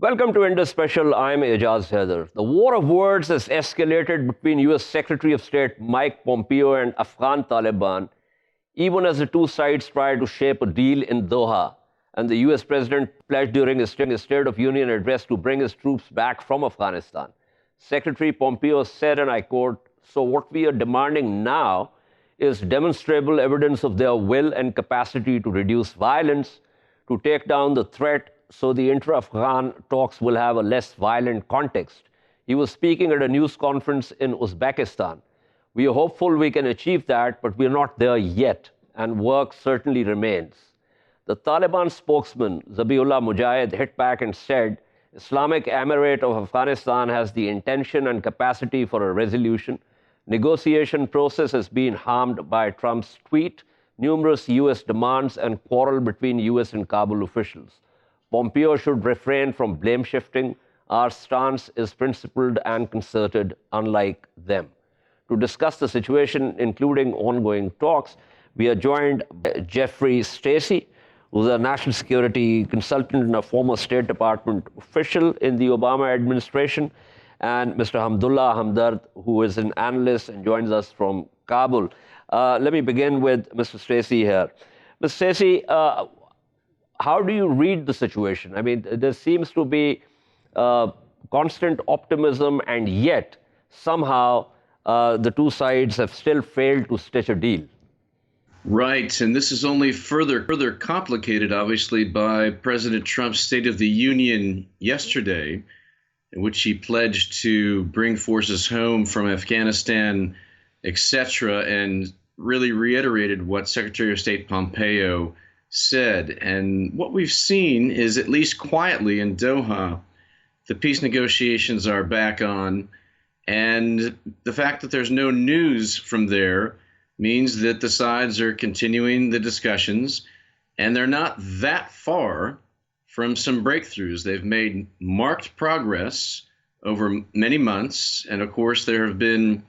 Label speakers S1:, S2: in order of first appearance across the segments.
S1: Welcome to Indus Special. I'm Ejaz Haider. The war of words has escalated between US Secretary of State Mike Pompeo and Afghan Taliban, even as the two sides try to shape a deal in Doha. And the US President pledged during his State of Union address to bring his troops back from Afghanistan. Secretary Pompeo said, and I quote, "So what we are demanding now is demonstrable evidence of their will and capacity to reduce violence, to take down the threat, so the intra-Afghan talks will have a less violent context." He was speaking at a news conference in Uzbekistan. We are hopeful we can achieve that, but we're not there yet, and work certainly remains. The Taliban spokesman, Zabiullah Mujahid, hit back and said, Islamic Emirate of Afghanistan has the intention and capacity for a resolution. Negotiation process has been harmed by Trump's tweet, numerous US demands, and quarrel between US and Kabul officials. Pompeo should refrain from blame shifting. Our stance is principled and concerted, unlike them. To discuss the situation, including ongoing talks, we are joined by Jaffrey Stacey, who's a national security consultant and a former State Department official in the Obama administration, and Mr. Hamdard, who is an analyst and joins us from Kabul. Let me begin with Mr. Stacey here. Mr. Stacey, how do you read the situation? I mean, there seems to be constant optimism, and yet somehow the two sides have still failed to stitch a deal.
S2: Right, and this is only further complicated, obviously, by President Trump's State of the Union yesterday, in which he pledged to bring forces home from Afghanistan, etc., and really reiterated what Secretary of State Pompeo said. And what we've seen is, at least quietly in Doha, the peace negotiations are back on, and the fact that there's no news from there means that the sides are continuing the discussions, and they're not that far from some breakthroughs. They've made marked progress over many months, and of course there have been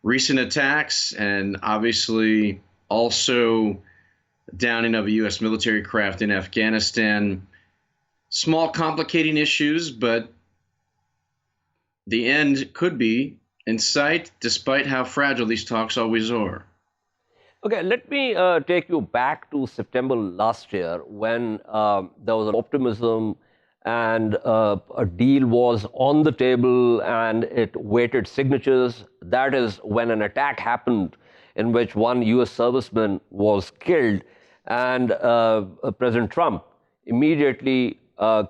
S2: recent attacks and obviously also downing of a U.S. military craft in Afghanistan. Small complicating issues, but the end could be in sight, despite how fragile these talks always are.
S1: Okay, let me take you back to September last year when there was optimism and a deal was on the table and it waited signatures. That is when an attack happened in which one US serviceman was killed, and President Trump immediately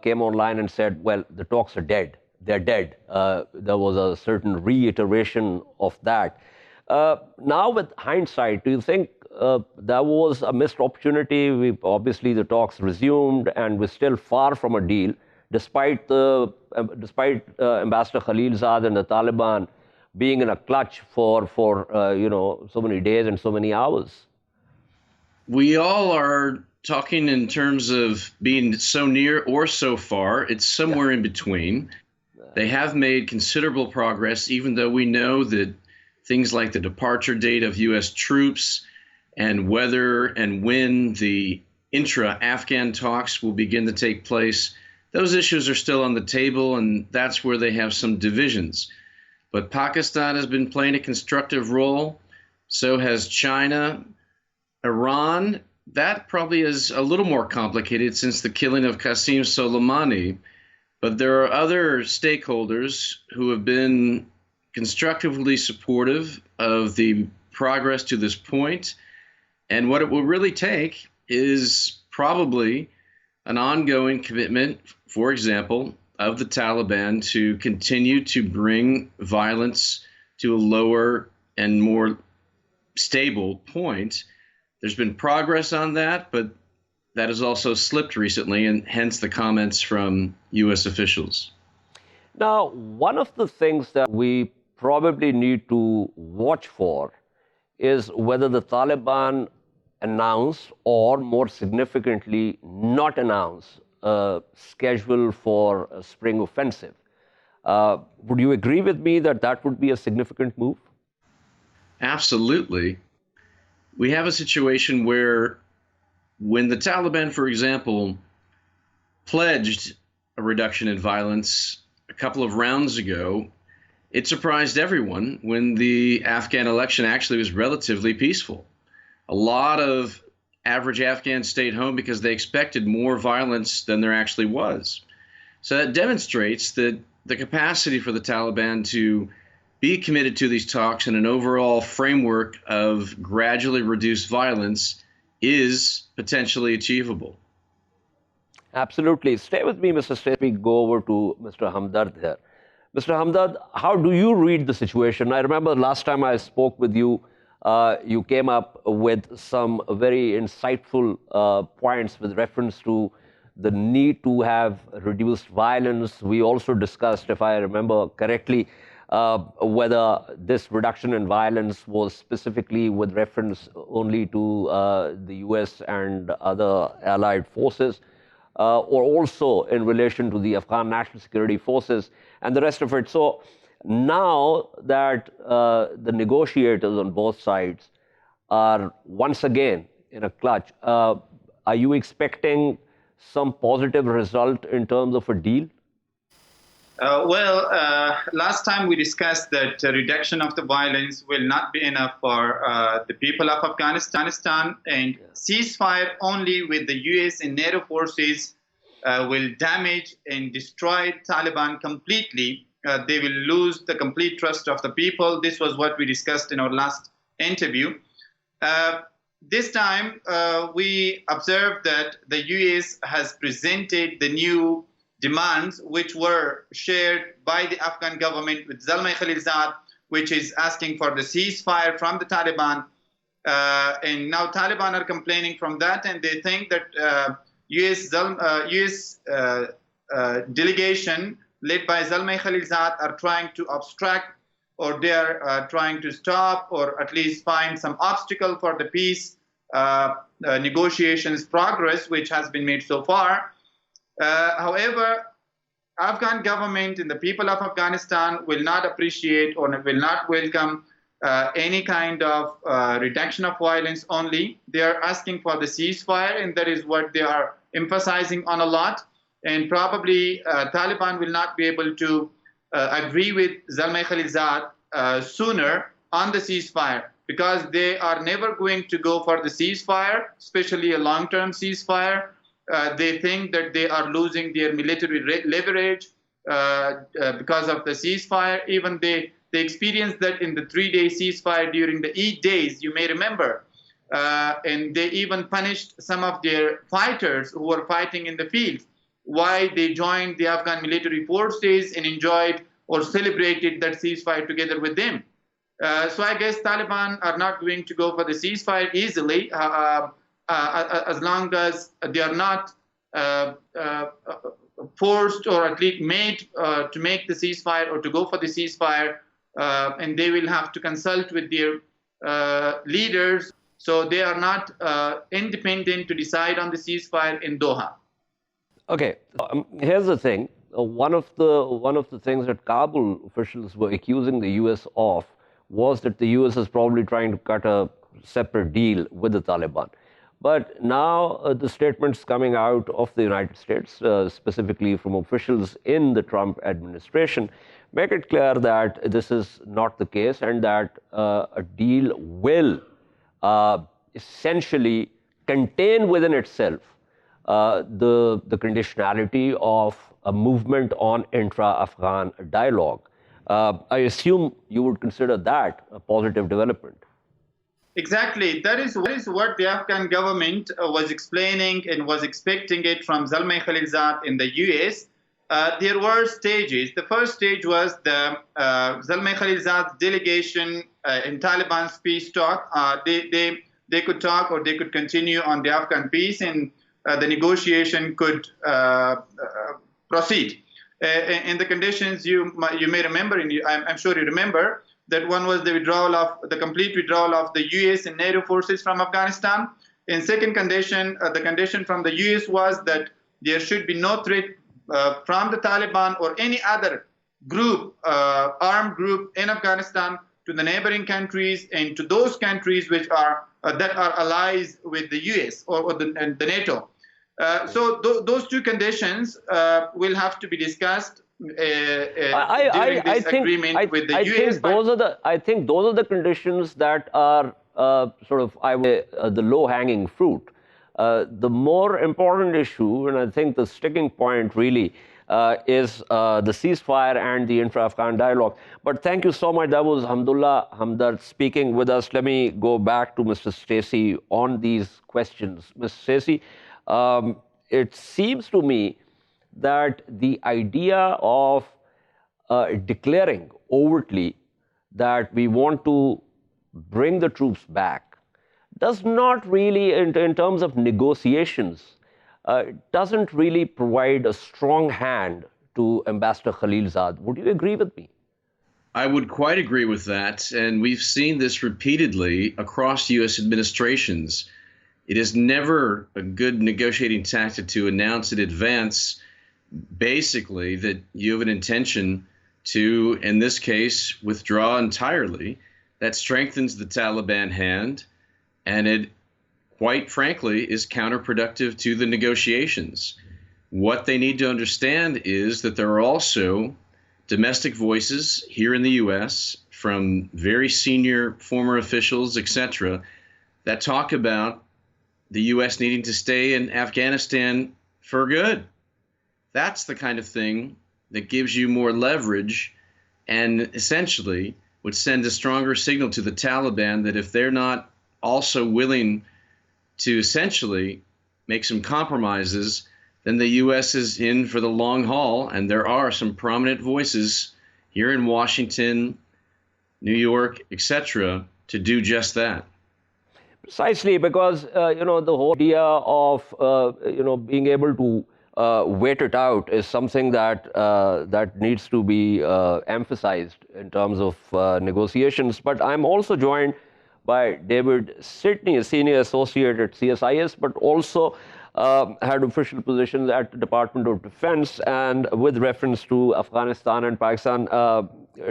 S1: came online and said, well, the talks are dead. They're dead. There was a certain reiteration of that. Now, with hindsight, do you think there was a missed opportunity? Obviously, the talks resumed, and we're still far from a deal, despite Ambassador Khalilzad and the Taliban being in a clutch for so many days and so many hours.
S2: We all are talking in terms of being so near or so far. It's somewhere in between. They have made considerable progress, even though we know that things like the departure date of U.S. troops and whether and when the intra-Afghan talks will begin to take place, those issues are still on the table, and that's where they have some divisions. But Pakistan has been playing a constructive role. So has China. Iran, that probably is a little more complicated since the killing of Qasem Soleimani. But there are other stakeholders who have been constructively supportive of the progress to this point. And what it will really take is probably an ongoing commitment, for example, of the Taliban to continue to bring violence to a lower and more stable point. There's been progress on that, but that has also slipped recently, and hence the comments from U.S. officials.
S1: Now, one of the things that we probably need to watch for is whether the Taliban announce, or more significantly, not announce a schedule for a spring offensive. Would you agree with me that that would be a significant move?
S2: Absolutely. We have a situation where when the Taliban, for example, pledged a reduction in violence a couple of rounds ago, it surprised everyone when the Afghan election actually was relatively peaceful. A lot of average Afghans stayed home because they expected more violence than there actually was. So that demonstrates that the capacity for the Taliban to be committed to these talks and an overall framework of gradually reduced violence is potentially achievable.
S1: Absolutely. Stay with me, Mr. Stacey. Go over to Mr. Hamdard here. Mr. Hamdard, how do you read the situation? I remember last time I spoke with you, you came up with some very insightful points with reference to the need to have reduced violence. We also discussed, if I remember correctly, whether this reduction in violence was specifically with reference only to the US and other allied forces, or also in relation to the Afghan National Security Forces and the rest of it. So now that the negotiators on both sides are once again in a clutch, are you expecting some positive result in terms of a deal?
S3: Last time we discussed that reduction of the violence will not be enough for the people of Afghanistan, and ceasefire only with the US and NATO forces will damage and destroy Taliban completely. They will lose the complete trust of the people. This was what we discussed in our last interview. This time, we observed that the US has presented the new demands which were shared by the Afghan government with Zalmay Khalilzad, which is asking for the ceasefire from the Taliban. And now Taliban are complaining from that, and they think that US delegation led by Zalmay Khalilzad are trying to obstruct, or they are trying to stop, or at least find some obstacle for the peace negotiations progress, which has been made so far. However, Afghan government and the people of Afghanistan will not appreciate or will not welcome any kind of reduction of violence only. They are asking for the ceasefire, and that is what they are emphasizing on a lot. And probably Taliban will not be able to agree with Zalmay Khalilzad sooner on the ceasefire, because they are never going to go for the ceasefire, especially a long-term ceasefire. They think that they are losing their military leverage because of the ceasefire. Even they experienced that in the 3-day ceasefire during the Eid days, you may remember. And they even punished some of their fighters who were fighting in the field, why they joined the Afghan military forces and enjoyed or celebrated that ceasefire together with them. So I guess Taliban are not going to go for the ceasefire easily, as long as they are not forced or at least made to make the ceasefire or to go for the ceasefire, and they will have to consult with their leaders. So they are not independent to decide on the ceasefire in Doha.
S1: Okay, here's the thing. One of the things that Kabul officials were accusing the US of was that the US is probably trying to cut a separate deal with the Taliban. But now the statements coming out of the United States, specifically from officials in the Trump administration, make it clear that this is not the case, and that a deal will essentially contain within itself the conditionality of a movement on intra-Afghan dialogue. I assume you would consider that a positive development.
S3: Exactly. That is what the Afghan government was explaining and was expecting it from Zalmay Khalilzad in the US. There were stages. The first stage was the Zalmay Khalilzad's delegation in Taliban's peace talk. They could talk, or they could continue on the Afghan peace, and the negotiation could proceed. In the conditions, you may remember, and I'm sure you remember, that one was the complete withdrawal of the US and NATO forces from Afghanistan. In second condition, the condition from the US was that there should be no threat from the Taliban or any other group, armed group in Afghanistan, to the neighboring countries and to those countries which are that are allies with the US or the NATO. Those two conditions will have to be discussed during this agreement with the US.
S1: I think those are the conditions that are the low-hanging fruit. The more important issue, and I think the sticking point really, is the ceasefire and the intra-Afghan dialogue. But thank you so much. That was Hamdullah Hamdard speaking with us. Let me go back to Mr. Stacey on these questions. Ms. Stacey, it seems to me that the idea of declaring overtly that we want to bring the troops back does not really, in terms of negotiations, doesn't really provide a strong hand to Ambassador Khalilzad. Would you agree with me?
S2: I would quite agree with that. And we've seen this repeatedly across U.S. administrations. It is never a good negotiating tactic to announce in advance, basically, that you have an intention to, in this case, withdraw entirely. That strengthens the Taliban hand, and it, quite frankly, is counterproductive to the negotiations. What they need to understand is that there are also domestic voices here in the U.S. from very senior former officials, etc., that talk about the U.S. needing to stay in Afghanistan for good. That's the kind of thing that gives you more leverage and essentially would send a stronger signal to the Taliban that if they're not also willing to essentially make some compromises, then the U.S. is in for the long haul. And there are some prominent voices here in Washington, New York, etc., to do just that.
S1: Precisely, because the whole idea of being able to wait it out is something that needs to be emphasized in terms of negotiations. But I'm also joined by David Sidney, a senior associate at CSIS, but also had official positions at the Department of Defense and with reference to Afghanistan and Pakistan.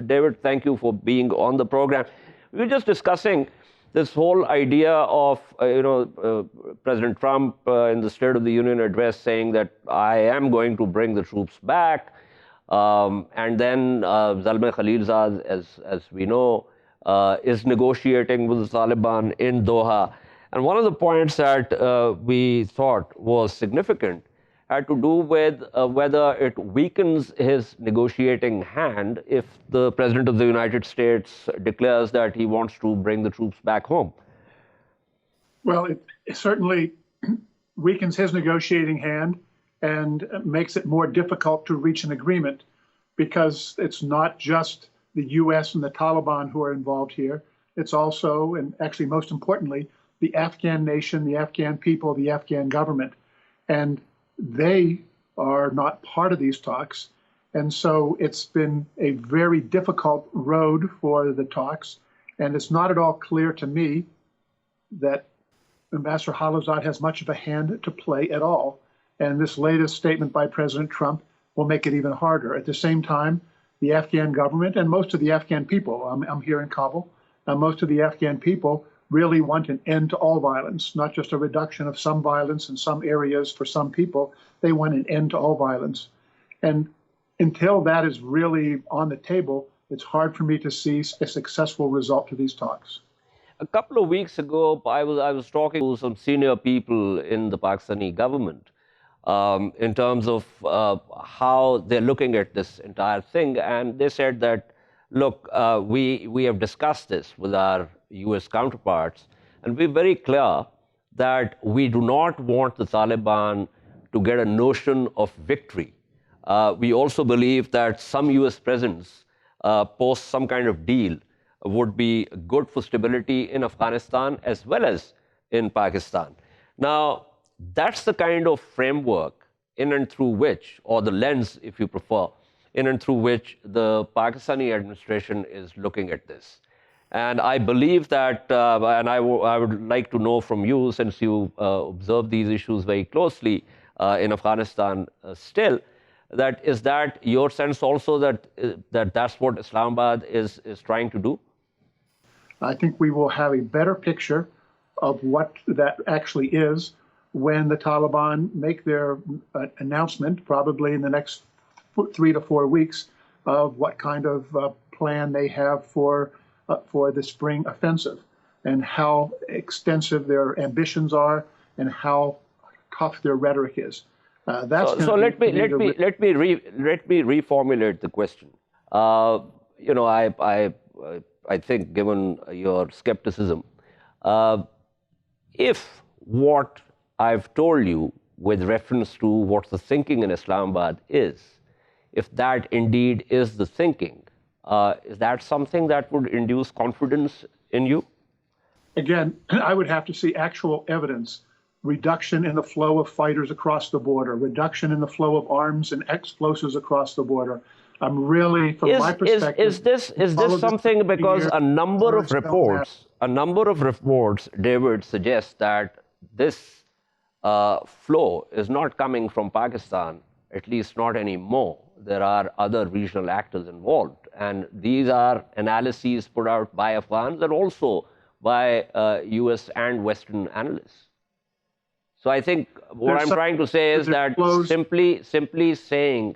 S1: David, thank you for being on the program. We were just discussing this whole idea of, President Trump in the State of the Union address saying that I am going to bring the troops back. And then Zalmay Khalilzad, as we know, is negotiating with the Taliban in Doha. And one of the points that we thought was significant had to do with whether it weakens his negotiating hand if the President of the United States declares that he wants to bring the troops back home.
S4: Well, it certainly weakens his negotiating hand and makes it more difficult to reach an agreement, because it's not just the U.S. and the Taliban who are involved here. It's also, and actually most importantly, the Afghan nation, the Afghan people, the Afghan government. And they are not part of these talks. And so it's been a very difficult road for the talks. And it's not at all clear to me that Ambassador Khalilzad has much of a hand to play at all. And this latest statement by President Trump will make it even harder. At the same time, the Afghan government and most of the Afghan people, I'm here in Kabul, and most of the Afghan people really want an end to all violence, not just a reduction of some violence in some areas for some people. They want an end to all violence. And until that is really on the table, it's hard for me to see a successful result to these talks.
S1: A couple of weeks ago, I was talking to some senior people in the Pakistani government in terms of how they're looking at this entire thing. And they said that, look, we have discussed this with our US counterparts, and we're very clear that we do not want the Taliban to get a notion of victory. We also believe that some US presence post some kind of deal would be good for stability in Afghanistan as well as in Pakistan. Now, that's the kind of framework in and through which, or the lens, if you prefer, in and through which the Pakistani administration is looking at this. And I believe that, and I would like to know from you, since you observe these issues very closely in Afghanistan still, is that your sense also that that's what Islamabad is trying to do?
S4: I think we will have a better picture of what that actually is when the Taliban make their announcement, probably in the next 3 to 4 weeks, of what kind of plan they have for the spring offensive, and how extensive their ambitions are, and how tough their rhetoric is.
S1: So let me reformulate the question. I think, given your skepticism, if what I've told you with reference to what the thinking in Islamabad is, if that indeed is the thinking, is that something that would induce confidence in you?
S4: Again, I would have to see actual evidence. Reduction in the flow of fighters across the border, reduction in the flow of arms and explosives across the border. I'm really, from my perspective,
S1: is this something, because a number of reports, David, suggest that this flow is not coming from Pakistan, at least not anymore. There are other regional actors involved, and these are analyses put out by Afghans and also by US and Western analysts. So I think what I'm trying to say is that simply saying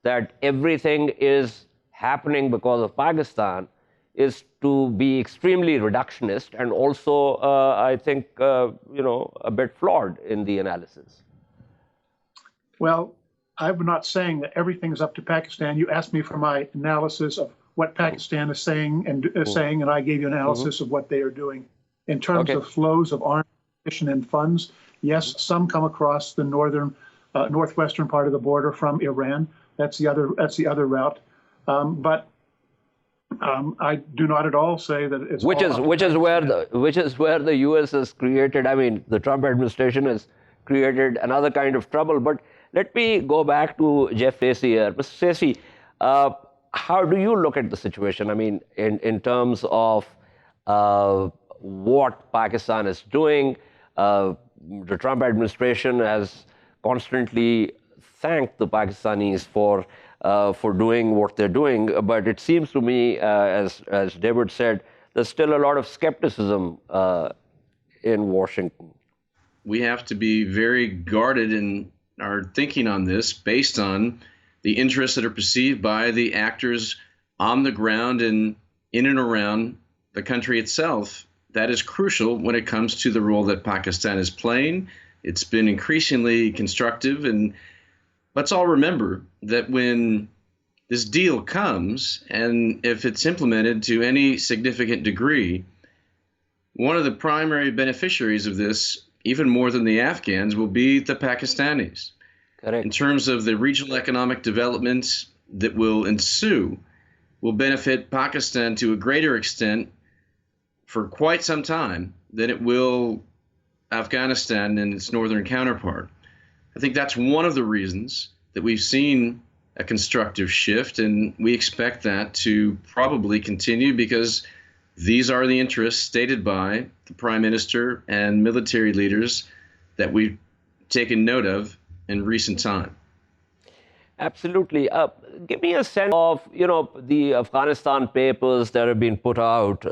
S1: that everything is happening because of Pakistan is to be extremely reductionist, and also, I think, a bit flawed in the analysis.
S4: Well, I'm not saying that everything is up to Pakistan. You asked me for my analysis of what Pakistan is saying, and I gave you an analysis of what they are doing. In terms of flows of arms and funds, yes, some come across the northwestern part of the border from Iran. That's the other route. But I do not at all say that it's
S1: which is where the US has created. I mean, the Trump administration has created another kind of trouble. But let me go back to Jeff Stacey here. Mr. Stacey, how do you look at the situation? I mean, in terms of what Pakistan is doing. The Trump administration has constantly thanked the Pakistanis for doing what they're doing, but it seems to me, as David said, there's still a lot of skepticism in Washington.
S2: We have to be very guarded in our thinking on this, based on the interests that are perceived by the actors on the ground and in and around the country itself. That is crucial when it comes to the role that Pakistan is playing. It's been increasingly constructive, and let's all remember that when this deal comes, and if it's implemented to any significant degree, one of the primary beneficiaries of this, even more than the Afghans, will be the Pakistanis.
S1: Correct.
S2: In terms of the regional economic developments that will ensue, will benefit Pakistan to a greater extent for quite some time than it will Afghanistan and its northern counterpart. I think that's one of the reasons that we've seen a constructive shift, and we expect that to probably continue, because these are the interests stated by the Prime Minister and military leaders that we've taken note of in recent time.
S1: Absolutely. Give me a sense of, the Afghanistan papers that have been put out.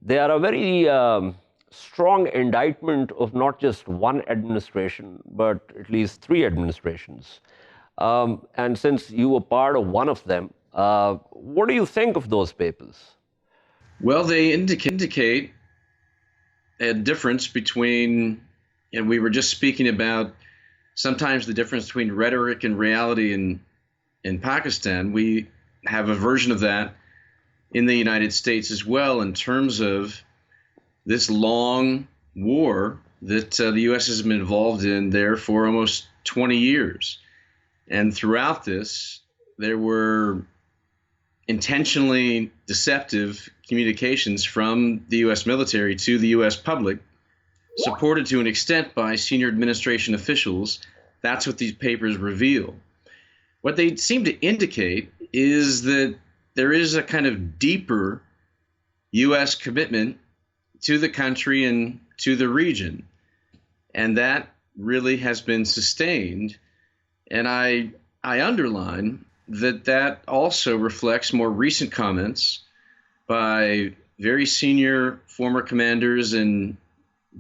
S1: They are a very strong indictment of not just one administration, but at least 3 administrations. And since you were part of one of them, what do you think of those papers?
S2: Well, they indicate a difference between, and we were just speaking about sometimes the difference between rhetoric and reality in Pakistan. We have a version of that in the United States as well, in terms of this long war that the U.S. has been involved in there for almost 20 years. And throughout this, there were intentionally deceptive communications from the U.S. military to the U.S. public, supported to an extent by senior administration officials. That's what these papers reveal. What they seem to indicate is that there is a kind of deeper U.S. commitment to the country and to the region. And that really has been sustained. And I underline that also reflects more recent comments by very senior former commanders and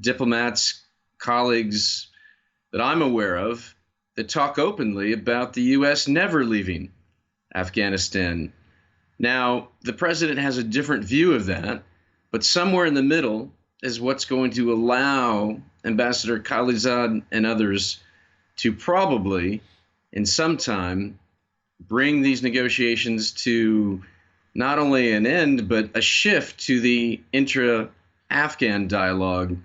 S2: diplomats colleagues that I'm aware of that talk openly about the U.S. never leaving Afghanistan. Now, the president has a different view of that, but somewhere in the middle is what's going to allow Ambassador Khalilzad and others to probably, in some time, bring these negotiations to not only an end, but a shift to the intra-Afghan dialogue.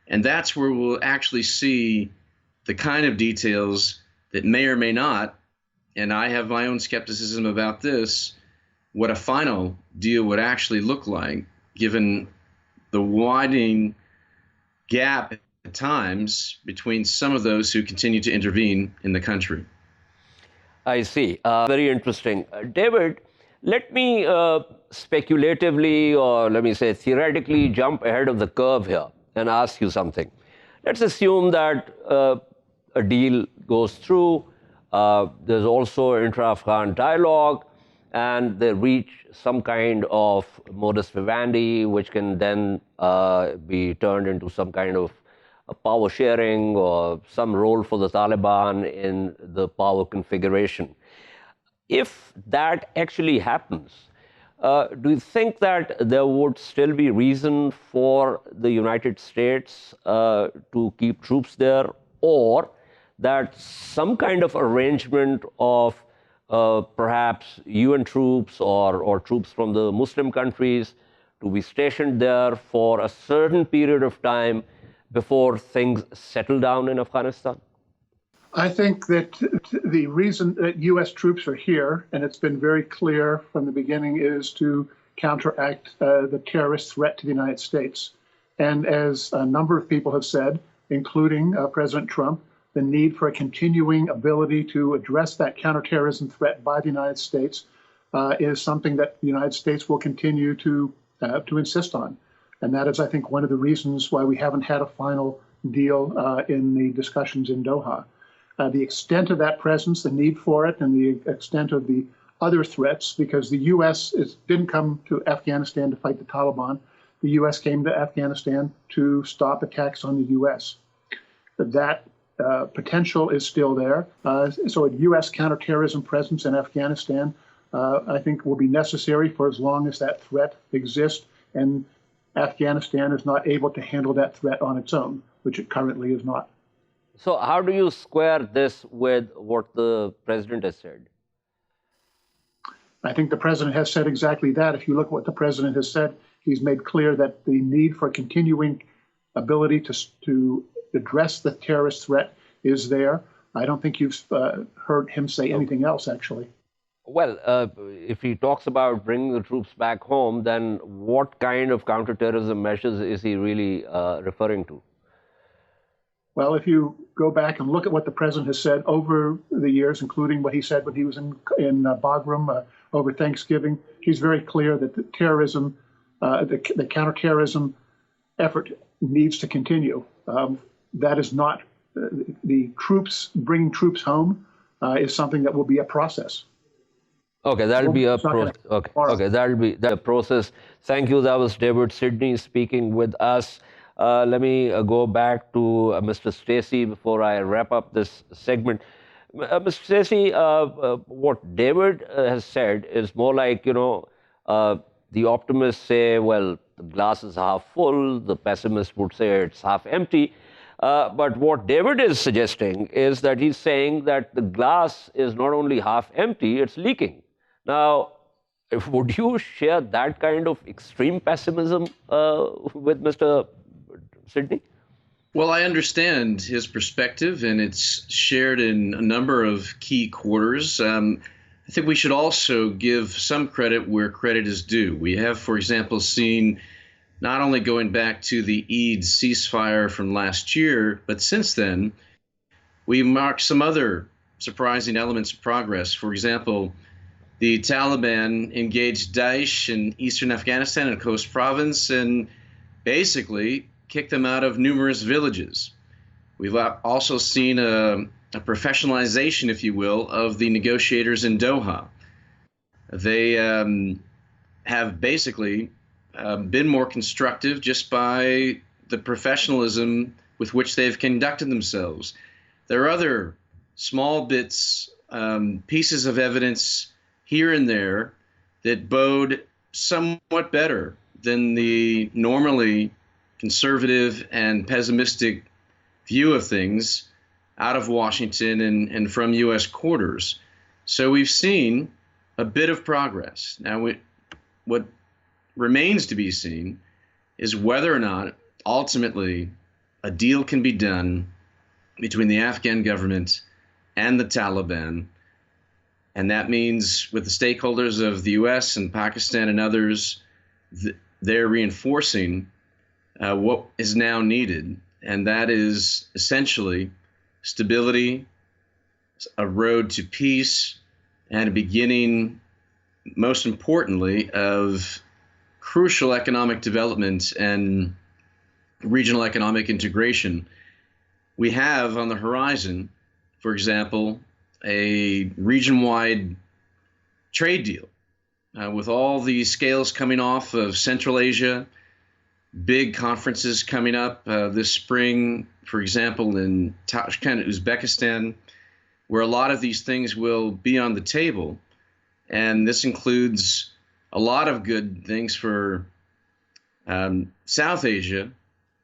S2: And that's where we'll actually see the kind of details that may or may not, and I have my own skepticism about this, what a final deal would actually look like, given the widening gap at times between some of those who continue to intervene in the country.
S1: I see. Very interesting. David, let me speculatively, or let me say theoretically, jump ahead of the curve here and ask you something. Let's assume that a deal goes through. There's also intra-Afghan dialogue, and they reach some kind of modus vivendi, which can then be turned into some kind of a power sharing or some role for the Taliban in the power configuration. If that actually happens, do you think that there would still be reason for the United States to keep troops there, or that some kind of arrangement of perhaps UN troops or troops from the Muslim countries to be stationed there for a certain period of time before things settle down in Afghanistan?
S4: I think that the reason that U.S. troops are here, and it's been very clear from the beginning, is to counteract the terrorist threat to the United States. And as a number of people have said, including President Trump, the need for a continuing ability to address that counterterrorism threat by the United States is something that the United States will continue to insist on. And that is, I think, one of the reasons why we haven't had a final deal in the discussions in Doha. The extent of that presence, the need for it, and the extent of the other threats, because the U.S. didn't come to Afghanistan to fight the Taliban. The U.S. came to Afghanistan to stop attacks on the U.S. That potential is still there. So a U.S. counterterrorism presence in Afghanistan, I think, will be necessary for as long as that threat exists, and Afghanistan is not able to handle that threat on its own, which it currently is not.
S1: So how do you square this with what the president has said?
S4: I think the president has said exactly that. If you look at what the president has said, he's made clear that the need for continuing ability to address the terrorist threat is there. I don't think you've heard him say anything else, actually.
S1: Well, if he talks about bringing the troops back home, then what kind of counterterrorism measures is he really referring to?
S4: Well, if you go back and look at what the president has said over the years, including what he said when he was in Bagram over Thanksgiving, he's very clear that the terrorism, the counterterrorism effort needs to continue. That is not the troops, bringing troops home is something that will be a process.
S1: Okay, that'll be a process. Okay, that'll be a process. Thank you. That was David Sidney speaking with us. Let me go back to Mr. Stacey before I wrap up this segment. Mr. Stacey, what David has said is more like, the optimists say, well, the glass is half full. The pessimist would say it's half empty. But what David is suggesting is that he's saying that the glass is not only half empty, it's leaking. Now, would you share that kind of extreme pessimism with Mr. Sidney?
S2: Well, I understand his perspective, and it's shared in a number of key quarters. I think we should also give some credit where credit is due. We have, for example, seen not only going back to the Eid ceasefire from last year, but since then, we marked some other surprising elements of progress. For example, the Taliban engaged Daesh in eastern Afghanistan and Khost province and basically kicked them out of numerous villages. We've also seen a professionalization, if you will, of the negotiators in Doha. They have basically been more constructive just by the professionalism with which they've conducted themselves. There are other small bits, pieces of evidence here and there that bode somewhat better than the normally conservative and pessimistic view of things out of Washington and from U.S. quarters. So we've seen a bit of progress. Now, what remains to be seen is whether or not ultimately a deal can be done between the Afghan government and the Taliban. And that means with the stakeholders of the U.S. and Pakistan and others, they're reinforcing what is now needed. And that is essentially stability, a road to peace, and a beginning, most importantly, of crucial economic development and regional economic integration. We have on the horizon, for example, a region-wide trade deal with all the scales coming off of Central Asia, big conferences coming up this spring, for example, in Tashkent, Uzbekistan, where a lot of these things will be on the table. And this includes a lot of good things for South Asia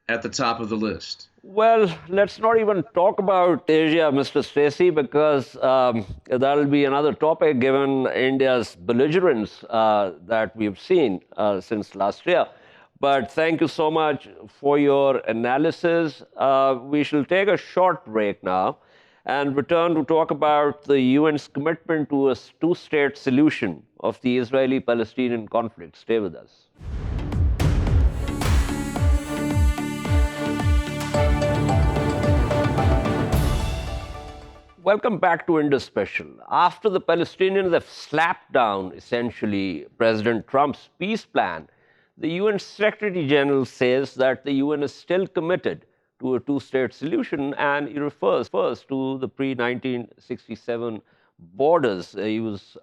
S2: at the top of the list.
S1: Well, let's not even talk about Asia, Mr. Stacey, because that'll be another topic given India's belligerence that we've seen since last year. But thank you so much for your analysis. We shall take a short break now and return to talk about the UN's commitment to a two-state solution of the Israeli-Palestinian conflict. Stay with us. Welcome back to Indus Special. After the Palestinians have slapped down, essentially, President Trump's peace plan, the UN Secretary General says that the UN is still committed to a two-state solution, and he refers to the pre-1967 borders. He was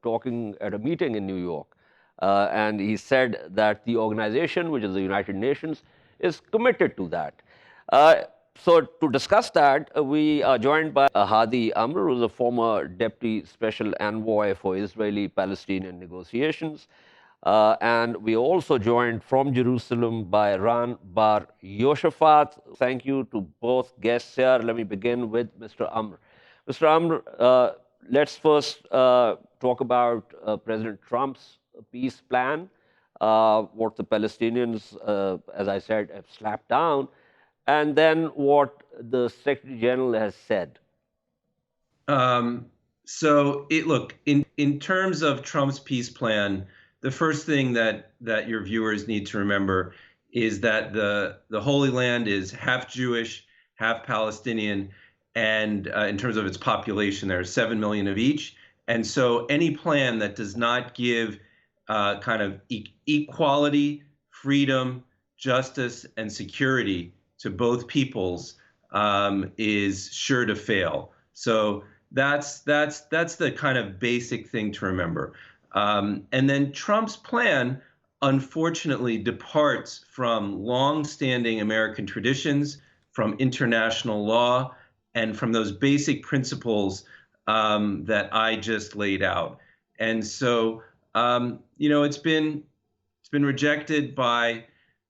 S1: talking at a meeting in New York, and he said that the organization, which is the United Nations, is committed to that. So to discuss that, we are joined by Hady, Aamr, who is a former Deputy Special Envoy for Israeli-Palestinian negotiations. And we are also joined from Jerusalem by Bar-Yoshofat. Thank you to both guests here. Let me begin with Mr. Aamr. Mr. Aamr, let's first talk about President Trump's peace plan, what the Palestinians, as I said, have slapped down, and then what the Secretary General has said.
S5: Look, in terms of Trump's peace plan, the first thing that your viewers need to remember is that the Holy Land is half Jewish, half Palestinian, and in terms of its population, there are 7 million of each. And so any plan that does not give kind of equality, freedom, justice, and security to both peoples is sure to fail. So that's the kind of basic thing to remember. And then Trump's plan, unfortunately, departs from long-standing American traditions, from international law, and from those basic principles that I just laid out. And so, it's been rejected by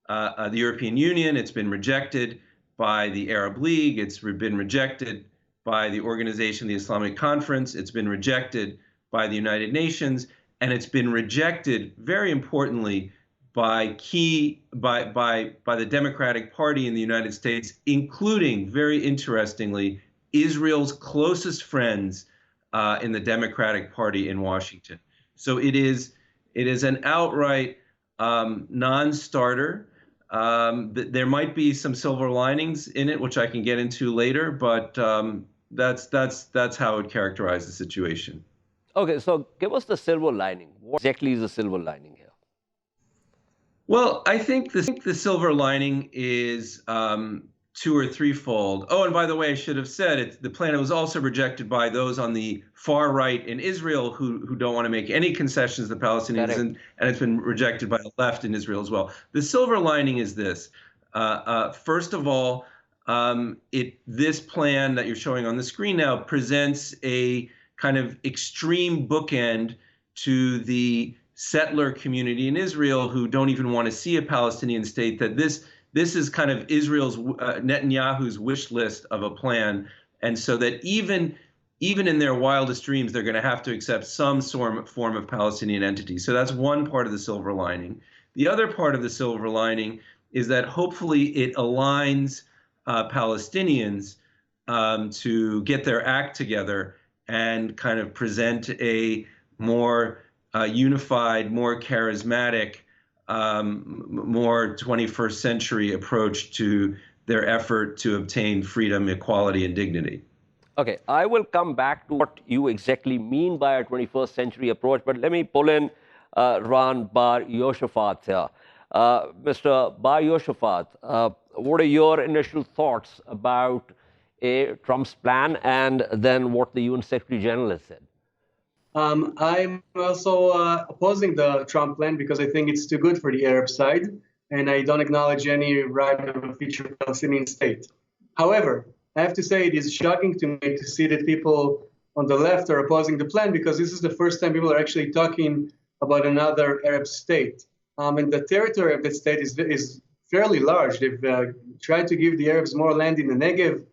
S5: the European Union. It's been rejected by the Arab League. It's been rejected by the Organization of the Islamic Conference. It's been rejected by the United Nations. And it's been rejected, very importantly, by the Democratic Party in the United States, including, very interestingly, Israel's closest friends in the Democratic Party in Washington. So it is an outright non-starter. There might be some silver linings in it, which I can get into later, but that's how I would characterize the situation.
S1: Okay, so give us the silver lining. What exactly is the silver lining here?
S5: Well, I think the silver lining is two or threefold. Oh, and by the way, I should have said the plan was also rejected by those on the far right in Israel who don't want to make any concessions to the Palestinians, and it's been rejected by the left in Israel as well. The silver lining is this. First of all, This plan that you're showing on the screen now presents a kind of extreme bookend to the settler community in Israel who don't even want to see a Palestinian state, that this is kind of Israel's, Netanyahu's wish list of a plan. And so that even in their wildest dreams, they're going to have to accept some form of Palestinian entity. So that's one part of the silver lining. The other part of the silver lining is that hopefully it aligns Palestinians to get their act together and kind of present a more unified, more charismatic, more 21st century approach to their effort to obtain freedom, equality, and dignity.
S1: Okay, I will come back to what you exactly mean by a 21st century approach, but let me pull in Ran Bar-Yoshofat here. Mr. Bar-Yoshofat, what are your initial thoughts about Trump's plan and then what the UN Secretary General has said?
S6: I'm also opposing the Trump plan because I think it's too good for the Arab side, and I don't acknowledge any right of a future Palestinian state. However, I have to say it is shocking to me to see that people on the left are opposing the plan, because this is the first time people are actually talking about another Arab state. And the territory of that state is fairly large. They've tried to give the Arabs more land in the Negev,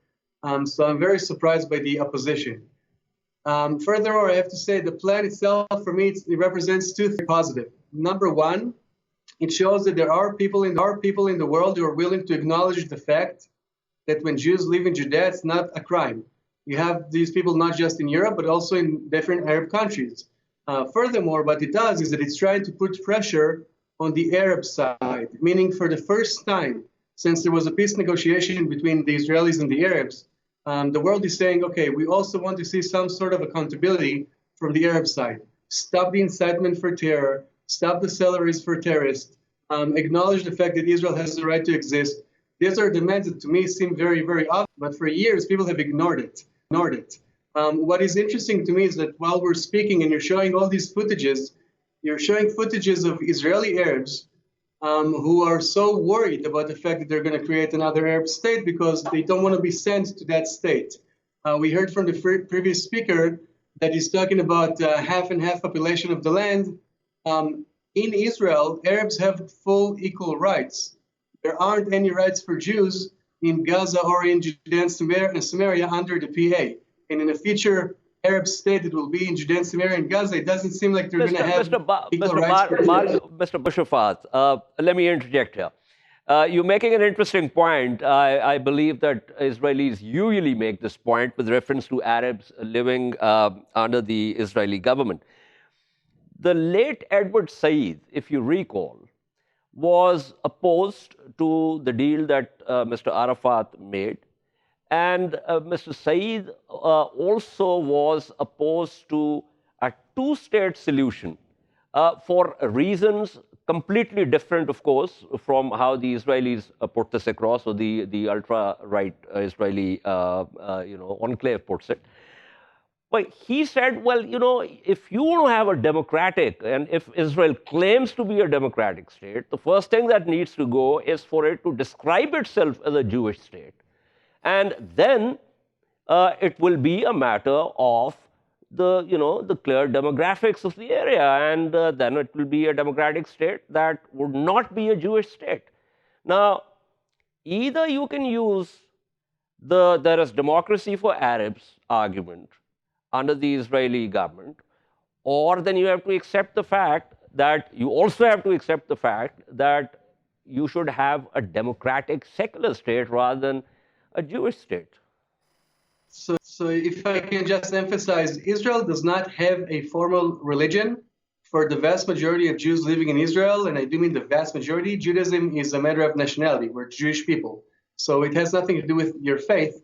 S6: so I'm very surprised by the opposition. Furthermore, I have to say the plan itself, for me, it represents two things positive. Number one, it shows that there are people in the world who are willing to acknowledge the fact that when Jews live in Judea, it's not a crime. You have these people not just in Europe, but also in different Arab countries. Furthermore, what it does is that it's trying to put pressure on the Arab side, meaning for the first time since there was a peace negotiation between the Israelis and the Arabs, the world is saying, okay, we also want to see some sort of accountability from the Arab side. Stop the incitement for terror, stop the salaries for terrorists, acknowledge the fact that Israel has the right to exist. These are demands that to me seem very, very obvious, but for years people have ignored it. What is interesting to me is that while we're speaking and you're showing all these footages, you're showing footages of Israeli Arabs who are so worried about the fact that they're going to create another Arab state because they don't want to be sent to that state. We heard from the previous speaker that he's talking about half and half population of the land. In Israel, Arabs have full equal rights. There aren't any rights for Jews in Gaza or in Judea and Samaria under the PA. And in a future Arab state that will be in Judea and Samaria and Gaza, it doesn't seem like they're going to have equal rights for Jews.
S1: Mr. Bar-Yoshofat, let me interject here. You're making an interesting point. I believe that Israelis usually make this point with reference to Arabs living under the Israeli government. The late Edward Said, if you recall, was opposed to the deal that Mr. Arafat made. And Mr. Said also was opposed to a two-state solution for reasons completely different, of course, from how the Israelis put this across, or the ultra-right Israeli enclave puts it. But he said, well, if you want to have a democratic, and if Israel claims to be a democratic state, the first thing that needs to go is for it to describe itself as a Jewish state. And then it will be a matter of the clear demographics of the area, and then it will be a democratic state that would not be a Jewish state. Now, either you can use there is democracy for Arabs argument under the Israeli government, or then you have to accept the fact that you should have a democratic secular state rather than a Jewish state.
S6: So if I can just emphasize, Israel does not have a formal religion. For the vast majority of Jews living in Israel, and I do mean the vast majority, Judaism is a matter of nationality. We're Jewish people. So it has nothing to do with your faith.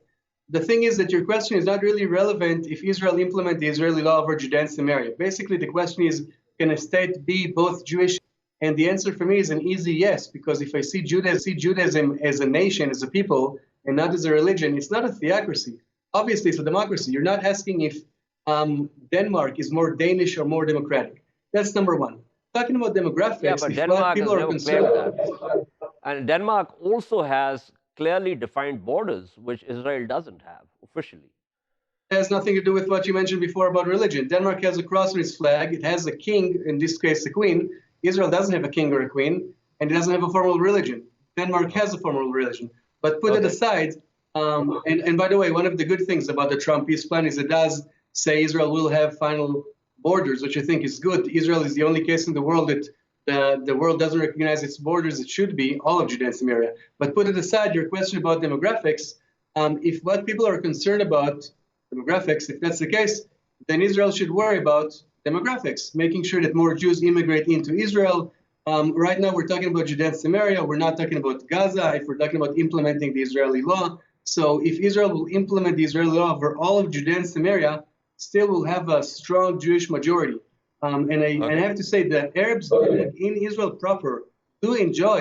S6: The thing is that your question is not really relevant if Israel implement the Israeli law over Judea and Samaria. Basically, the question is, can a state be both Jewish? And the answer for me is an easy yes, because if I see Judaism as a nation, as a people, and not as a religion, it's not a theocracy. Obviously, it's a democracy. You're not asking if Denmark is more Danish or more democratic. That's number one. Talking about demographics,
S1: yeah, but Denmark people are concerned. And Denmark also has clearly defined borders, which Israel doesn't have officially.
S6: It has nothing to do with what you mentioned before about religion. Denmark has a cross on its flag. It has a king, in this case, a queen. Israel doesn't have a king or a queen, and it doesn't have a formal religion. Denmark has a formal religion. But put it aside, and by the way, one of the good things about the Trump peace plan is it does say Israel will have final borders, which I think is good. Israel is the only case in the world that the world doesn't recognize its borders. It should be all of Judea and Samaria. But put it aside, your question about demographics, if what people are concerned about demographics, if that's the case, then Israel should worry about demographics, making sure that more Jews immigrate into Israel. Right now, we're talking about Judea and Samaria. We're not talking about Gaza if we're talking about implementing the Israeli law. So if Israel will implement the Israeli law for all of Judea and Samaria, still will have a strong Jewish majority. And I have to say that Arabs in Israel proper do enjoy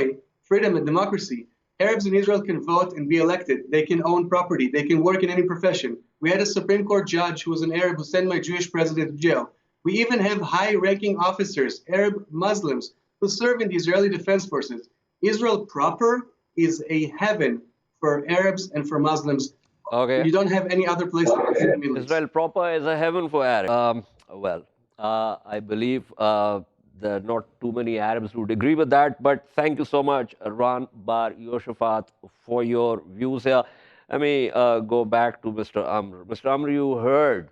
S6: freedom and democracy. Arabs in Israel can vote and be elected. They can own property. They can work in any profession. We had a Supreme Court judge who was an Arab who sent my Jewish president to jail. We even have high-ranking officers, Arab Muslims, who serve in the Israeli Defense Forces. Israel proper is a heaven for Arabs and for Muslims.
S1: Okay.
S6: You don't have any other place in the Middle East.
S1: Israel proper is a heaven for Arabs. I believe there are not too many Arabs who would agree with that, but thank you so much, Bar-Yoshofat, for your views here. Let me go back to Mr. Aamr. Mr. Aamr, you heard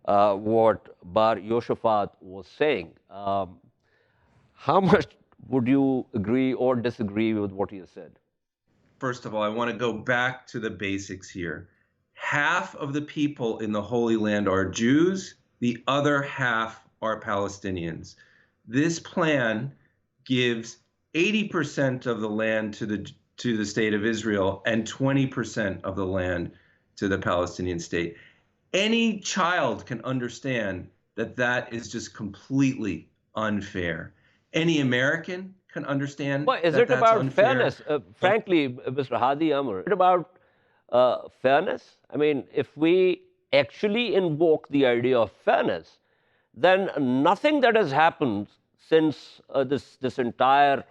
S1: what Bar-Yoshofat was saying. How much would you agree or disagree with what he has said?
S5: First of all, I want to go back to the basics here. Half of the people in the Holy Land are Jews, the other half are Palestinians. This plan gives 80% of the land to the state of Israel and 20% of the land to the Palestinian state. Any child can understand that that is just completely unfair. Any American can understand
S1: Well, is
S5: that
S1: it
S5: that's
S1: about
S5: unfair.
S1: fairness? Frankly, Mr. Hady, Aamr, is it about fairness? I mean, if we actually invoke the idea of fairness, then nothing that has happened since this entire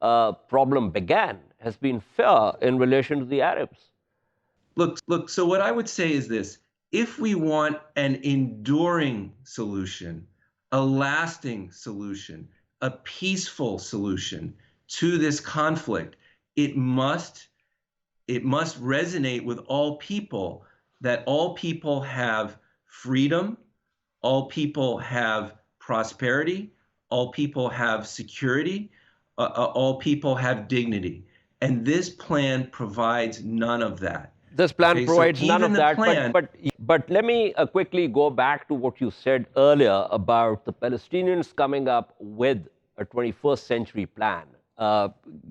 S1: problem began has been fair in relation to the Arabs.
S5: Look, so what I would say is this. If we want an enduring solution, a lasting solution, a peaceful solution to this conflict, it must resonate with all people, that all people have freedom, all people have prosperity, all people have security, all people have dignity. And this plan provides none of that.
S1: This plan provides none of that.
S5: Plan,
S1: but let me quickly go back to what you said earlier about the Palestinians coming up with a 21st century plan.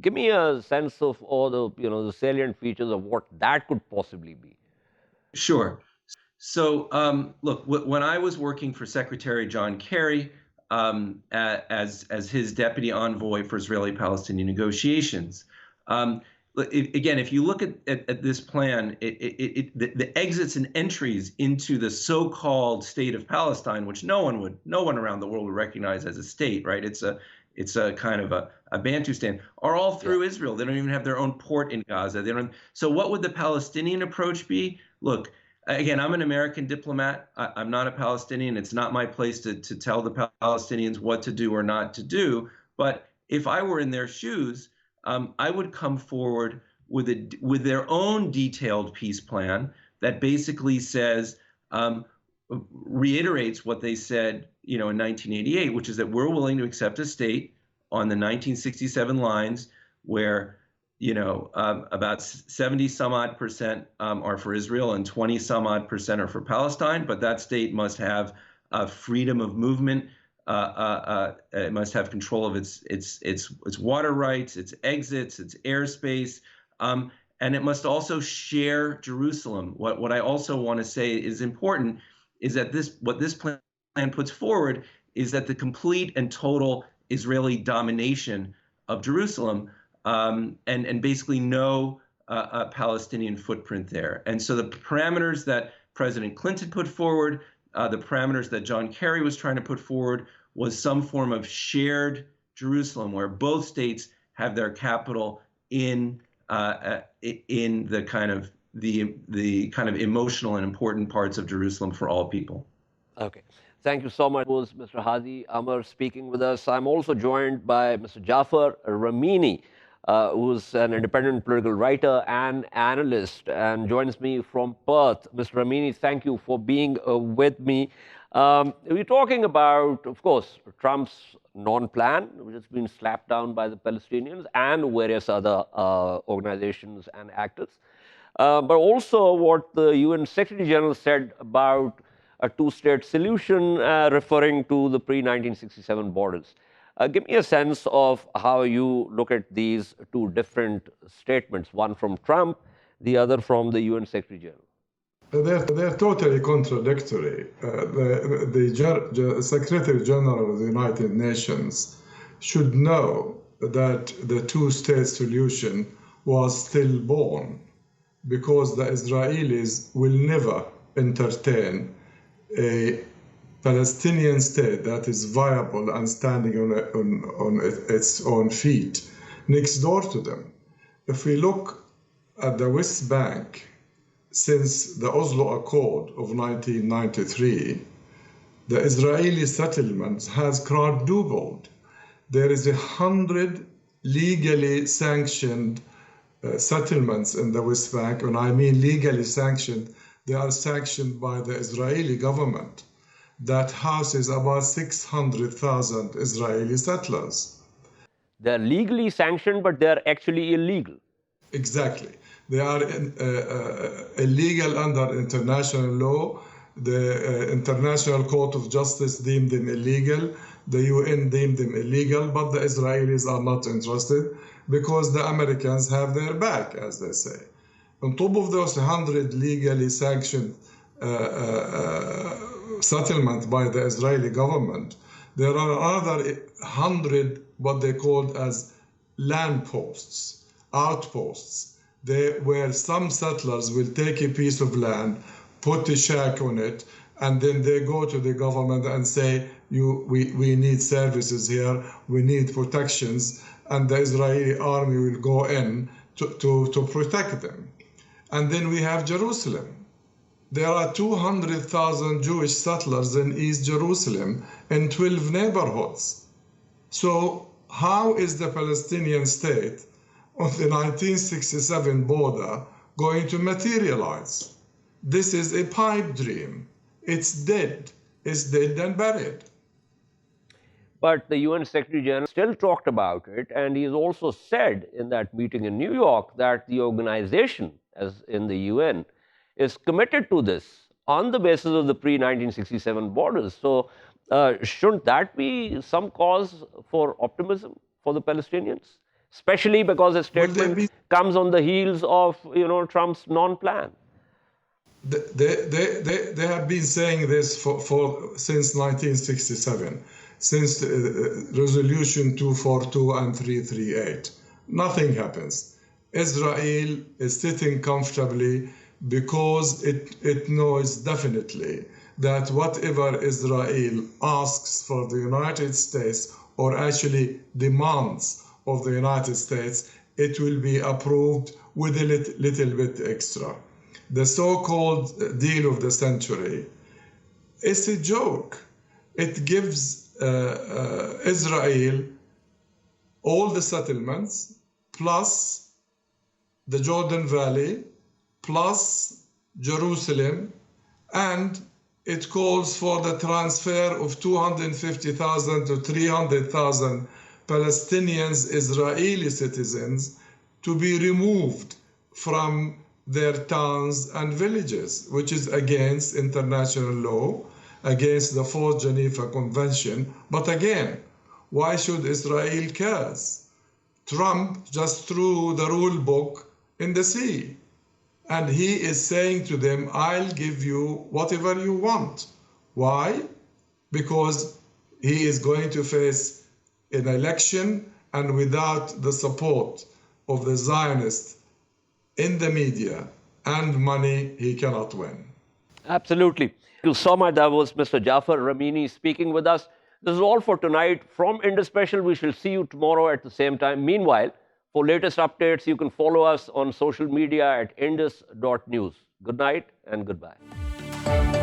S1: Give me a sense of all the salient features of what that could possibly be.
S5: Sure. So look, when I was working for Secretary John Kerry as his deputy envoy for Israeli-Palestinian negotiations, again, if you look at this plan, the exits and entries into the so-called state of Palestine, which no one around the world would recognize as a state, right? It's a kind of a Bantustan, are all through Israel. They don't even have their own port in Gaza. So what would the Palestinian approach be? Look, again, I'm an American diplomat. I'm not a Palestinian. It's not my place to tell the Palestinians what to do or not to do. But if I were in their shoes, I would come forward with their own detailed peace plan that basically says, reiterates what they said, in 1988, which is that we're willing to accept a state on the 1967 lines where, about 70 some odd percent are for Israel and 20 some odd percent are for Palestine, but that state must have freedom of movement. It must have control of its water rights, its exits, its airspace, and it must also share Jerusalem. What I also want to say is important is that what this plan puts forward is that the complete and total Israeli domination of Jerusalem and basically no Palestinian footprint there. And so the parameters that President Clinton put forward, the parameters that John Kerry was trying to put forward was some form of shared Jerusalem where both states have their capital in in the kind of emotional and important parts of Jerusalem for all people.
S1: Okay. Thank you so much. Was Mr. Hady Aamr speaking with us. I'm also joined by Mr. Jafer Remini, who's an independent political writer and analyst, and joins me from Perth. Mr. Ramini, thank you for being with me. We're talking about, of course, Trump's non-plan, which has been slapped down by the Palestinians and various other organizations and actors, but also what the UN Secretary General said about a two-state solution, referring to the pre-1967 borders. Give me a sense of how you look at these two different statements, one from Trump, the other from the UN Secretary General.
S7: They're totally contradictory. The Secretary General of the United Nations should know that the two-state solution was stillborn, because the Israelis will never entertain a Palestinian state that is viable and standing on its own feet next door to them. If we look at the West Bank, since the Oslo Accord of 1993, the Israeli settlements has quadrupled. There is 100 legally sanctioned settlements in the West Bank. When I mean legally sanctioned, they are sanctioned by the Israeli government. That houses about 600,000 Israeli settlers.
S1: They're legally sanctioned, but they're actually illegal.
S7: Exactly. They are illegal under international law. The International Court of Justice deemed them illegal. The UN deemed them illegal, but the Israelis are not interested because the Americans have their back, as they say. On top of those 100 legally sanctioned settlements by the Israeli government, there are another 100 what they called as land posts, outposts, where some settlers will take a piece of land, put a shack on it, and then they go to the government and say, we need services here, we need protections, and the Israeli army will go in to protect them. And then we have Jerusalem. There are 200,000 Jewish settlers in East Jerusalem in 12 neighborhoods. So how is the Palestinian state on the 1967 border going to materialize? This is a pipe dream. It's dead. It's dead and buried.
S1: But the UN Secretary General still talked about it, and he's also said in that meeting in New York that the organization, as in the UN, is committed to this on the basis of the pre-1967 borders. So shouldn't that be some cause for optimism for the Palestinians? Especially because the statement comes on the heels of Trump's non-plan.
S7: They have been saying this since 1967, since Resolution 242 and 338. Nothing happens. Israel is sitting comfortably because it knows definitely that whatever Israel asks for the United States, or actually demands of the United States, it will be approved with a little bit extra. The so-called deal of the century is a joke. It gives Israel all the settlements, plus the Jordan Valley, plus Jerusalem, and it calls for the transfer of 250,000 to 300,000 Palestinians, Israeli citizens, to be removed from their towns and villages, which is against international law, against the Fourth Geneva Convention. But again, why should Israel care? Trump just threw the rule book in the sea. And he is saying to them, I'll give you whatever you want. Why? Because he is going to face an election, and without the support of the Zionists in the media and money, he cannot win.
S1: Absolutely. Thank you so much. That was Mr. Jafer Remini speaking with us. This is all for tonight. From Indus Special, we shall see you tomorrow at the same time. Meanwhile, For latest updates, you can follow us on social media at indus.news. Good night and goodbye.